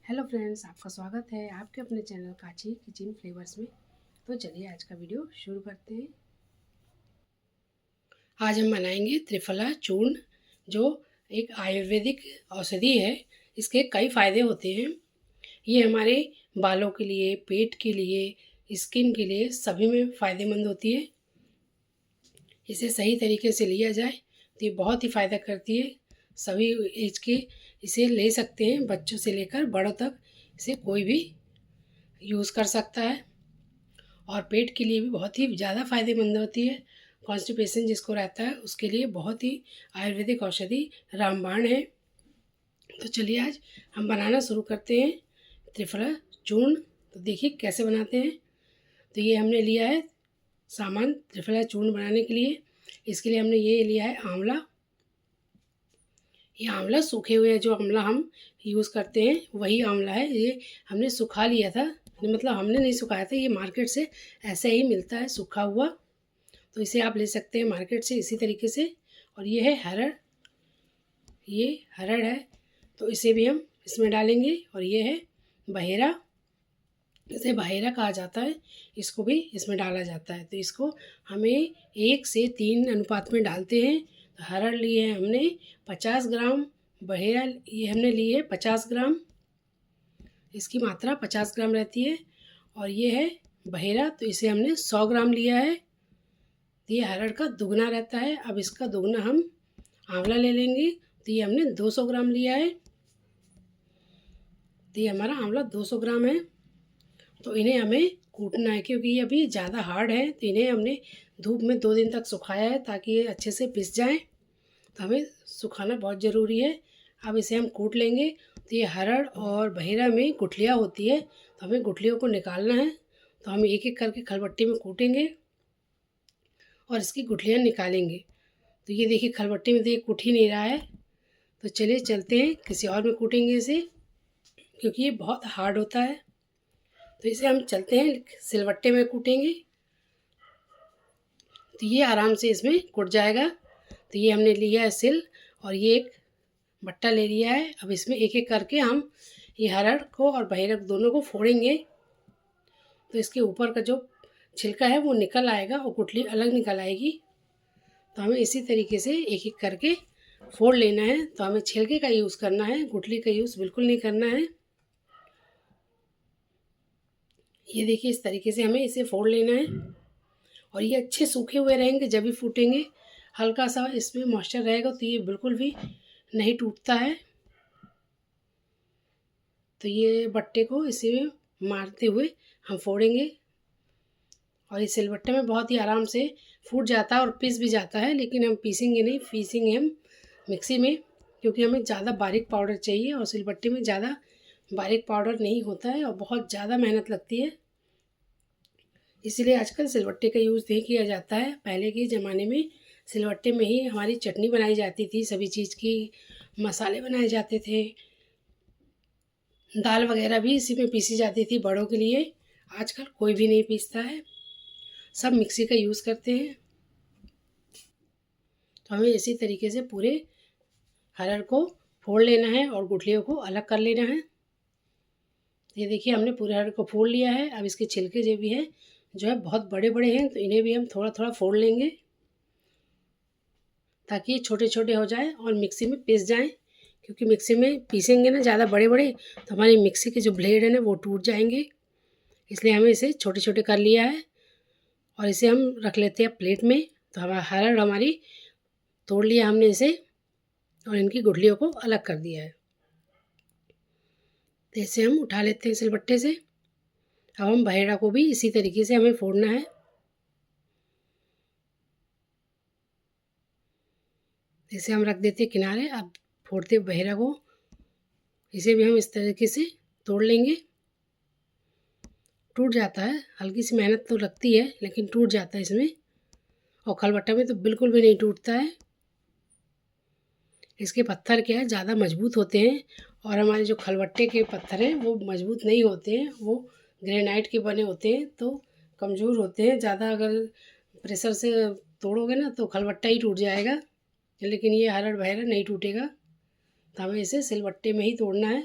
Hello friends, आपका स्वागत है आपके अपने चैनल काची किचन फ्लेवर्स में। तो चलिए आज का वीडियो शुरू करते हैं। आज हम बनाएंगे त्रिफला चूर्ण, जो एक आयुर्वेदिक औषधि है। इसके कई फ़ायदे होते हैं। ये हमारे बालों के लिए, पेट के लिए, स्किन के लिए सभी में फ़ायदेमंद होती है। इसे सही तरीके से लिया जाए तो ये बहुत ही फ़ायदा करती है। सभी एज के इसे ले सकते हैं, बच्चों से लेकर बड़ों तक इसे कोई भी यूज़ कर सकता है। और पेट के लिए भी बहुत ही ज़्यादा फ़ायदेमंद होती है। कॉन्स्टिपेशन जिसको रहता है उसके लिए बहुत ही आयुर्वेदिक औषधि रामबाण है। तो चलिए आज हम बनाना शुरू करते हैं त्रिफला चूर्ण। तो देखिए कैसे बनाते हैं। तो ये हमने लिया है सामान त्रिफला चूर्ण बनाने के लिए। इसके लिए हमने ये लिया है आंवला। ये आंवला सूखे हुए जो आंवला हम यूज़ करते हैं वही आंवला है। ये हमने सुखा लिया था, मतलब हमने नहीं सुखाया था, ये मार्केट से ऐसे ही मिलता है सूखा हुआ। तो इसे आप ले सकते हैं मार्केट से इसी तरीके से। और ये है हरड़, ये हरड़ है तो इसे भी हम इसमें डालेंगे। और ये है बहेरा, इसे बहेरा कहा जाता है, इसको भी इसमें डाला जाता है। तो इसको हमें 1 से 3 अनुपात में डालते हैं। तो हरड़ लिए हैं हमने 50 ग्राम, बहेरा ये हमने लिए 50 ग्राम, इसकी मात्रा 50 ग्राम रहती है। और ये है बहेरा, तो इसे हमने 100 ग्राम लिया है। तो ये हरड़ का दुगना रहता है। अब इसका दुगना हम आंवला ले लेंगे। तो ये हमने 200 ग्राम लिया है। तो ये हमारा आंवला 200 ग्राम है। तो इन्हें हमें कूटना है क्योंकि ये अभी ज़्यादा हार्ड है। तो इन्हें हमने धूप में 2 दिन तक सुखाया है ताकि ये अच्छे से पिस जाएँ। तो हमें सुखाना बहुत ज़रूरी है। अब इसे हम कूट लेंगे। तो ये हरड़ और बहेरा में गुठलियाँ होती है, तो हमें गुठलियों को निकालना है। तो हम एक एक करके खलबट्टी में कूटेंगे और इसकी गुठलियाँ निकालेंगे। तो ये देखिए खलबट्टी में तो ये कूट ही नहीं रहा है। तो चलिए चलते हैं किसी और में कूटेंगे इसे, क्योंकि ये बहुत हार्ड होता है। तो इसे हम चलते हैं सिलवट्टे में कूटेंगे। तो ये आराम से इसमें कुट जाएगा। तो ये हमने लिया है सिल, और ये एक बट्टा ले लिया है। अब इसमें एक एक करके हम ये हरड़ को और बहेरा दोनों को फोड़ेंगे। तो इसके ऊपर का जो छिलका है वो निकल आएगा और गुठली अलग निकल आएगी। तो हमें इसी तरीके से एक एक करके फोड़ लेना है। तो हमें छिलके का यूज़ करना है, गुठली का यूज़ बिल्कुल नहीं करना है। ये देखिए इस तरीके से हमें इसे फोड़ लेना है। और ये अच्छे सूखे हुए रहेंगे जब भी फूटेंगे। हल्का सा इसमें मॉइस्चर रहेगा तो ये बिल्कुल भी नहीं टूटता है। तो ये बट्टे को इसी में मारते हुए हम फोड़ेंगे। और इस सिलबट्टे में बहुत ही आराम से फूट जाता है और पीस भी जाता है। लेकिन हम पीसेंगे नहीं, पीसेंगे हम मिक्सी में, क्योंकि हमें ज़्यादा बारीक पाउडर चाहिए और सिलबट्टे में ज़्यादा बारीक पाउडर नहीं होता है और बहुत ज़्यादा मेहनत लगती है। इसीलिए आजकल सिलबट्टे का यूज़ नहीं किया जाता है। पहले के ज़माने में सिलबट्टे में ही हमारी चटनी बनाई जाती थी, सभी चीज़ की मसाले बनाए जाते थे, दाल वगैरह भी इसी में पीसी जाती थी बड़ों के लिए। आजकल कोई भी नहीं पीसता है, सब मिक्सी का यूज़ करते हैं। तो हमें इसी तरीके से पूरे हरड़ को फोड़ लेना है और गुठलियों को अलग कर लेना है। ये देखिए हमने पूरे हरड़ को फोड़ लिया है। अब इसके छिलके जो भी हैं जो है बहुत बड़े बड़े हैं, तो इन्हें भी हम थोड़ा थोड़ा फोड़ लेंगे ताकि ये छोटे छोटे हो जाए और मिक्सी में पीस जाएं। क्योंकि मिक्सी में पीसेंगे ना ज़्यादा बड़े बड़े तो हमारी मिक्सी के जो ब्लेड है ना वो टूट जाएंगे। इसलिए हमें इसे छोटे छोटे कर लिया है और इसे हम रख लेते हैं प्लेट में। तो हमारा हरड़ हमारी तोड़ लिया हमने इसे और इनकी गुठलियों को अलग कर दिया है। तो इसे हम उठा लेते हैं सिलबट्टे से। अब हम बहेड़ा को भी इसी तरीके से हमें फोड़ना है। इसे हम रख देते हैं किनारे। अब फोड़ते बहेड़ा को, इसे भी हम इस तरीके से तोड़ लेंगे। टूट जाता है, हल्की सी मेहनत तो लगती है लेकिन टूट जाता है इसमें। और खलबट्टा में तो बिल्कुल भी नहीं टूटता है। इसके पत्थर क्या है ज़्यादा मजबूत होते हैं और हमारे जो खलबट्टे के पत्थर हैं वो मजबूत नहीं होते हैं, वो ग्रेनाइट के बने होते हैं तो कमज़ोर होते हैं। ज़्यादा अगर प्रेशर से तोड़ोगे ना तो खलबट्टा ही टूट जाएगा, लेकिन ये हरड़ बहेरा नहीं टूटेगा। तो हमें इसे सिलबट्टे में ही तोड़ना है।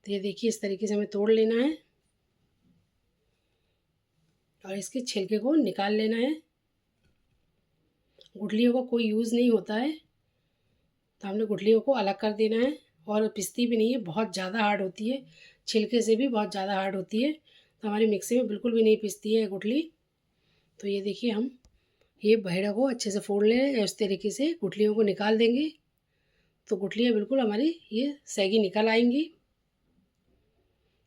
तो ये देखिए इस तरीके से हमें तोड़ लेना है और इसके छिलके को निकाल लेना है। गुठलियों का कोई यूज़ नहीं होता है, तो हमने गुठलियों को अलग कर देना है। और पिसती भी नहीं है, बहुत ज़्यादा हार्ड होती है, छिलके से भी बहुत ज़्यादा हार्ड होती है, तो हमारी मिक्सी में बिल्कुल भी नहीं पिसती है गुठली। तो ये देखिए हम ये बहेड़ा को अच्छे से फोड़ लें, इस तरीके से गुठलियों को निकाल देंगे तो गुठलियाँ बिल्कुल हमारी ये सैगी निकल आएंगी।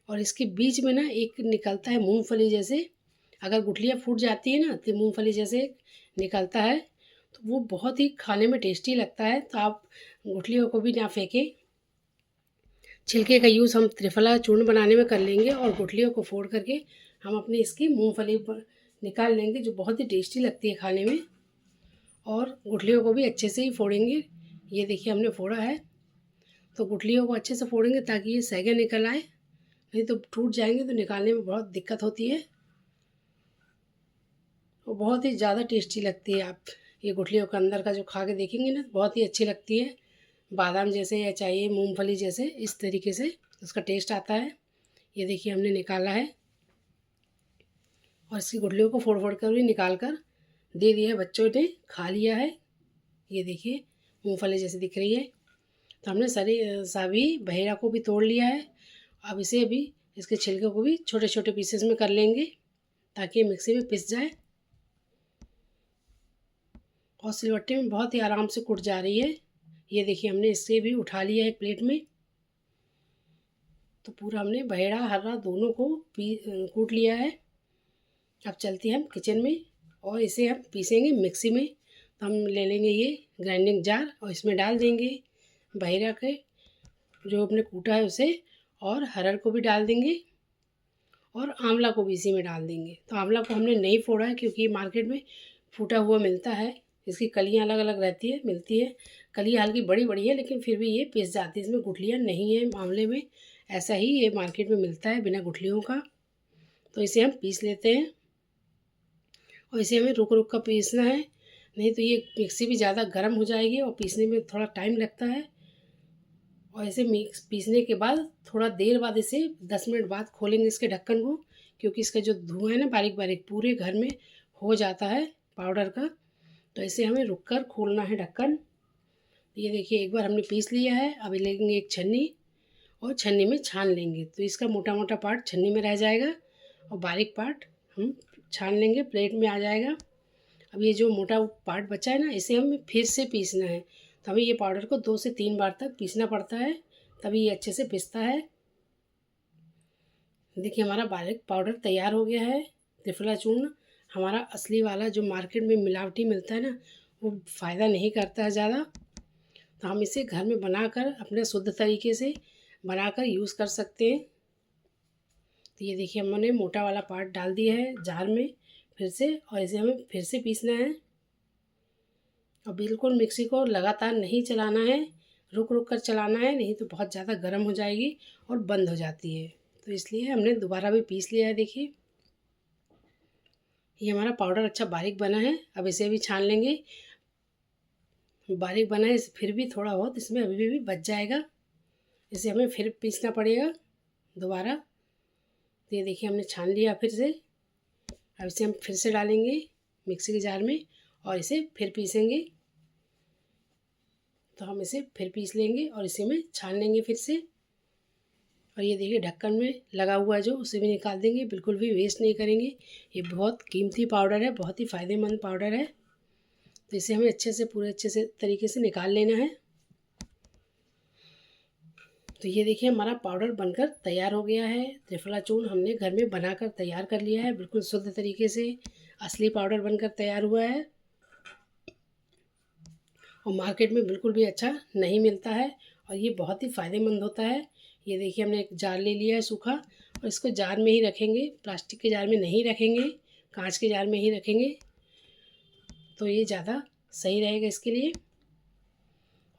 और इसके बीच में ना एक निकलता है मूंगफली जैसे, अगर गुठलियाँ फूट जाती है ना तो मूंगफली जैसे निकलता है, तो वो बहुत ही खाने में टेस्टी लगता है। तो आप गुठलियों को भी ना फेंकें। छिलके का यूज़ हम त्रिफला चूर्ण बनाने में कर लेंगे और गुठलियों को फोड़ करके हम अपनी इसकी मूंगफली पर निकाल लेंगे, जो बहुत ही टेस्टी लगती है खाने में। और गुठलियों को भी अच्छे से ही फोड़ेंगे। ये देखिए हमने फोड़ा है, तो गुठलियों को अच्छे से फोड़ेंगे ताकि ये सैगे निकल आए, नहीं तो टूट जाएंगे तो निकालने में बहुत दिक्कत होती है। और बहुत ही ज़्यादा टेस्टी लगती है। आप ये गुठलियों के अंदर का जो खा के देखेंगे ना, बहुत ही अच्छी लगती है, बादाम जैसे या चाहिए मूंगफली जैसे, इस तरीके से उसका टेस्ट आता है। ये देखिए हमने निकाला है और इसकी गुठलियों को फोड़ फोड़ कर भी निकाल कर दे दिया है, बच्चों ने खा लिया है। ये देखिए मूंगफली जैसे दिख रही है। तो हमने सभी बहेड़ा को भी तोड़ लिया है। अब इसे अभी इसके छिलके को भी छोटे छोटे पीसेस में कर लेंगे ताकि मिक्सी में पिस जाए। और सिलबट्टे में बहुत ही आराम से कुट जा रही है। ये देखिए हमने इससे भी उठा लिया है एक प्लेट में। तो पूरा हमने बहेड़ा हर्रा दोनों को कूट लिया है। अब चलते हैं हम किचन में और इसे हम पीसेंगे मिक्सी में। तो हम ले लेंगे ये ग्राइंडिंग जार और इसमें डाल देंगे बहेड़ा के जो हमने कूटा है उसे, और हरड़ को भी डाल देंगे और आंवला को भी इसी में डाल देंगे। तो आंवला को हमने नहीं फोड़ा है क्योंकि मार्केट में फूटा हुआ मिलता है, इसकी कलियां अलग अलग रहती है मिलती है। कलियां हल्की बड़ी बड़ी है लेकिन फिर भी ये पिस जाती है, इसमें गुठलियाँ नहीं है आंवले में, ऐसा ही ये मार्केट में मिलता है बिना गुठलियों का। तो इसे हम पीस लेते हैं और इसे हमें रुक रुक कर पीसना है, नहीं तो ये मिक्सी भी ज़्यादा गर्म हो जाएगी और पीसने में थोड़ा टाइम लगता है। और इसे मिक्स पीसने के बाद थोड़ा देर बाद इसे 10 मिनट बाद खोलेंगे इसके ढक्कन को, क्योंकि इसका जो धुआं है ना बारीक बारीक पूरे घर में हो जाता है पाउडर का। तो इसे हमें रुक कर खोलना है ढक्कन। ये देखिए एक बार हमने पीस लिया है। अभी लेंगे एक छन्नी और छन्नी में छान लेंगे, तो इसका मोटा मोटा पार्ट छन्नी में रह जाएगा और बारीक पार्ट हम छान लेंगे, प्लेट में आ जाएगा। अब ये जो मोटा पार्ट बचा है ना, इसे हमें फिर से पीसना है। तो हमें ये पाउडर को 2 से 3 बार तक पीसना पड़ता है, तभी ये अच्छे से पिसता है। देखिए हमारा बारीक पाउडर तैयार हो गया है। त्रिफला चूर्ण हमारा असली वाला जो मार्केट में मिलावटी मिलता है ना, वो फ़ायदा नहीं करता है ज़्यादा। तो हम इसे घर में बनाकर अपने शुद्ध तरीके से बनाकर यूज़ कर सकते हैं। तो ये देखिए हमने मोटा वाला पार्ट डाल दिया है जार में फिर से, और इसे हमें फिर से पीसना है। और बिल्कुल मिक्सी को लगातार नहीं चलाना है, रुक रुक कर चलाना है, नहीं तो बहुत ज़्यादा गर्म हो जाएगी और बंद हो जाती है। तो इसलिए हमने दोबारा भी पीस लिया है। देखिए ये हमारा पाउडर अच्छा बारीक बना है। अब इसे भी छान लेंगे। बारीक बना है फिर भी थोड़ा बहुत इसमें अभी भी बच जाएगा, इसे हमें फिर पीसना पड़ेगा दोबारा। तो ये देखिए हमने छान लिया फिर से। अब इसे हम फिर से डालेंगे मिक्सी के जार में और इसे फिर पीसेंगे। तो हम इसे फिर पीस लेंगे और इसे में छान लेंगे फिर से। और ये देखिए ढक्कन में लगा हुआ जो उसे भी निकाल देंगे, बिल्कुल भी वेस्ट नहीं करेंगे। ये बहुत कीमती पाउडर है, बहुत ही फ़ायदेमंद पाउडर है। तो इसे हमें अच्छे से पूरे अच्छे से तरीके से निकाल लेना है। तो ये देखिए हमारा पाउडर बनकर तैयार हो गया है। त्रिफला चूर्ण हमने घर में बनाकर तैयार कर लिया है, बिल्कुल शुद्ध तरीके से असली पाउडर बनकर तैयार हुआ है और मार्केट में बिल्कुल भी अच्छा नहीं मिलता है और ये बहुत ही फ़ायदेमंद होता है। ये देखिए हमने एक जार ले लिया है सूखा, और इसको जार में ही रखेंगे, प्लास्टिक के जार में नहीं रखेंगे, कांच के जार में ही रखेंगे, तो ये ज़्यादा सही रहेगा इसके लिए।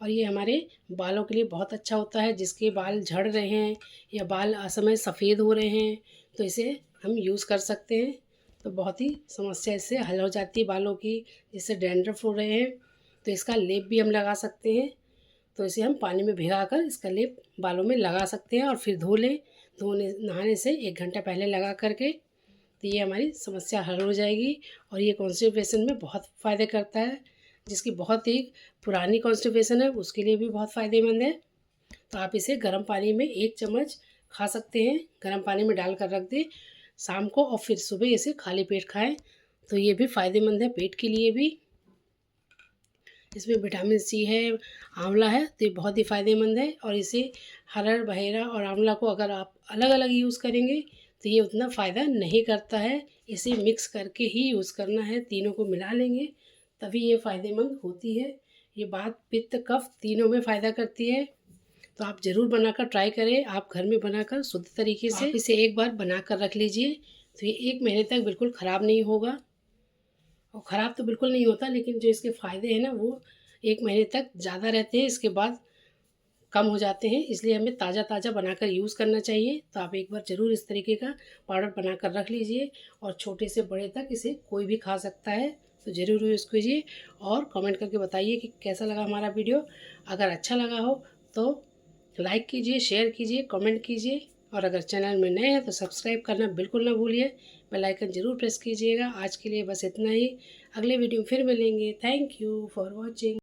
और ये हमारे बालों के लिए बहुत अच्छा होता है, जिसके बाल झड़ रहे हैं या बाल असमय सफ़ेद हो रहे हैं तो इसे हम यूज़ कर सकते हैं। तो बहुत ही समस्या इससे हल हो जाती है बालों की, जिससे डैंड्रफ हो रहे हैं तो इसका लेप भी हम लगा सकते हैं। तो इसे हम पानी में भिगाकर इसका लेप बालों में लगा सकते हैं और फिर धो लें। नहाने से 1 घंटा पहले लगा करके, तो ये हमारी समस्या हल हो जाएगी। और ये कॉन्स्टिपेशन में बहुत फ़ायदे करता है। जिसकी बहुत ही पुरानी कॉन्स्टिपेशन है उसके लिए भी बहुत फ़ायदेमंद है। तो आप इसे गर्म पानी में 1 चम्मच खा सकते हैं। गर्म पानी में डालकर रख दें शाम को और फिर सुबह इसे खाली पेट खाएं, तो ये भी फ़ायदेमंद है पेट के लिए भी। इसमें विटामिन सी है, आंवला है, तो ये बहुत ही फ़ायदेमंद है। और इसे हरड़, बहेरा और आंवला को अगर आप अलग अलग यूज़ करेंगे तो ये उतना फ़ायदा नहीं करता है। इसे मिक्स करके ही यूज़ करना है, तीनों को मिला लेंगे तभी ये फ़ायदेमंद होती है। ये वात, पित्त, कफ तीनों में फ़ायदा करती है। तो आप ज़रूर बनाकर ट्राई करें, आप घर में बनाकर शुद्ध तरीके से। आप इसे एक बार बनाकर रख लीजिए तो ये 1 महीने तक बिल्कुल ख़राब नहीं होगा। और ख़राब तो बिल्कुल नहीं होता, लेकिन जो इसके फ़ायदे हैं ना वो 1 महीने तक ज़्यादा रहते हैं, इसके बाद कम हो जाते हैं। इसलिए हमें ताज़ा ताज़ा बनाकर यूज़ करना चाहिए। तो आप एक बार ज़रूर इस तरीके का पाउडर बनाकर रख लीजिए और छोटे से बड़े तक इसे कोई भी खा सकता है। तो ज़रूर यूज़ कीजिए और कमेंट करके बताइए कि कैसा लगा हमारा वीडियो। अगर अच्छा लगा हो तो लाइक कीजिए, शेयर कीजिए, कमेंट कीजिए और अगर चैनल में नए हैं तो सब्सक्राइब करना बिल्कुल ना भूलिए। बेल आइकन ज़रूर प्रेस कीजिएगा। आज के लिए बस इतना ही। अगले वीडियो में फिर मिलेंगे। Thank you for watching.